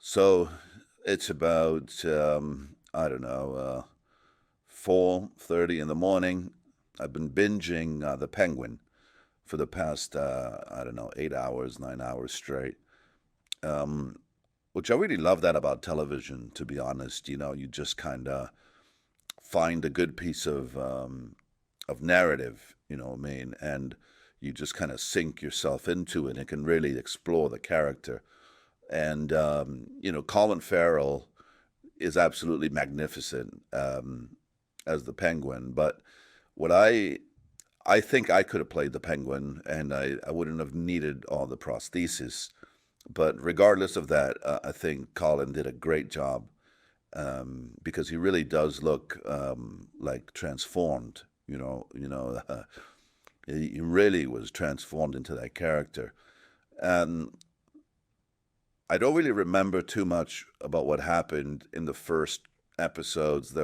So it's about I don't know 4:30 in the morning. I've been binging The Penguin for the past I don't know 8 hours, 9 hours straight. Um, which I really love that about television. To be honest, you just kind of find a good piece of narrative. You know what I mean, and you just kind of sink yourself into it and can really explore the character. And Colin Farrell is absolutely magnificent as the Penguin. But what I think I could have played the Penguin, and I wouldn't have needed all the prosthesis. But regardless of that, I think Colin did a great job because he really does look like transformed. He really was transformed into that character. And I don't really remember too much about what happened in the first episodes.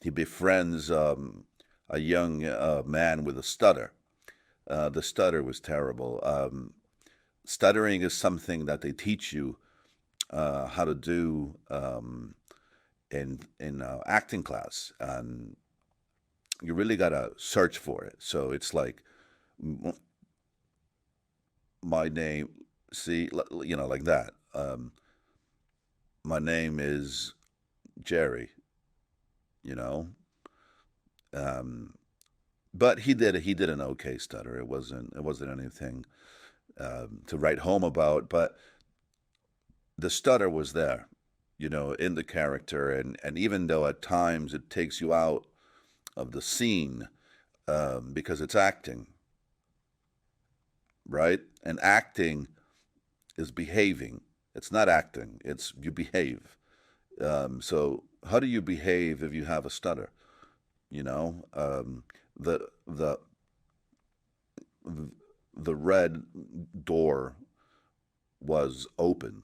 He befriends a young man with a stutter. The stutter was terrible. Stuttering is something that they teach you how to do in acting class, and you really gotta search for it. So it's like my name, see, like that. My name is Jerry. You know, um, but he did an okay stutter. It wasn't anything to write home about. But the stutter was there, in the character, and even though at times it takes you out of the scene because it's acting, right? And acting is behaving. It's not acting. It's you behave. So how do you behave if you have a stutter? You know, the the the red door was open.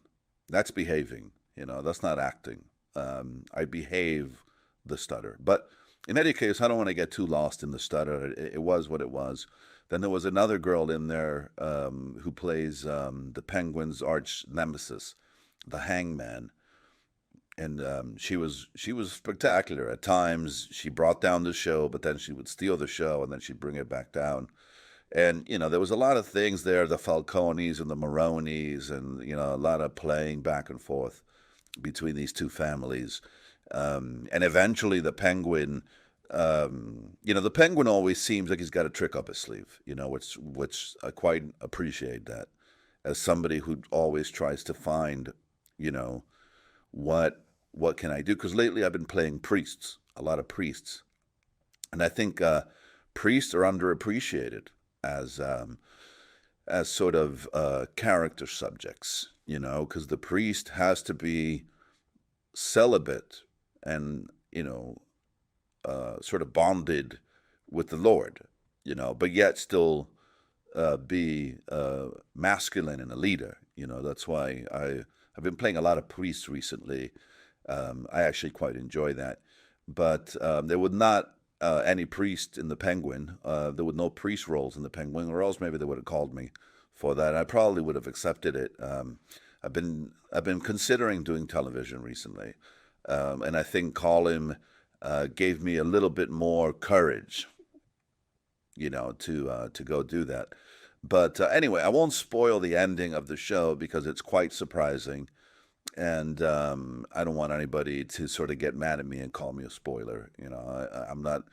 That's behaving. That's not acting. I behave the stutter. But in any case, I don't want to get too lost in the stutter. It was what it was. Then there was another girl in there who plays the Penguin's arch nemesis, the Hangman, and she was spectacular. At times, she brought down the show, but then she would steal the show, and then she'd bring it back down. And there was a lot of things there, the Falcones and the Maronis, and a lot of playing back and forth between these two families. And eventually, the Penguin always seems like he's got a trick up his sleeve, which I quite appreciate that as somebody who always tries to find, you know, what what can I do? Because lately I've been playing priests, a lot of priests, and I think priests are underappreciated as um, as sort of character subjects, because the priest has to be celibate and sort of bonded with the Lord, but yet still be masculine and a leader. That's why I've been playing a lot of priests recently. I actually quite enjoy that. But there would not any priest in the Penguin. There were no priest roles in the Penguin, or else maybe they would have called me for that. I probably would have accepted it. I've been considering doing television recently, and I think Colin gave me a little bit more courage, to go do that. But anyway, I won't spoil the ending of the show because it's quite surprising, and I don't want anybody to sort of get mad at me and call me a spoiler. I'm not.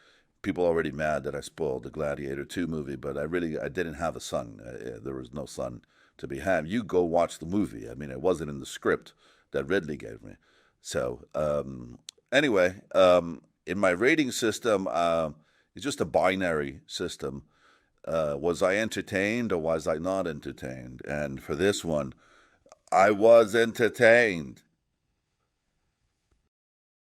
People are already mad that I spoiled the Gladiator 2 movie, but I didn't have a son. There was no son to be had. You go watch the movie. I mean, it wasn't in the script that Ridley gave me. So anyway, in my rating system, it's just a binary system. Was I entertained or was I not entertained? And for this one, I was entertained.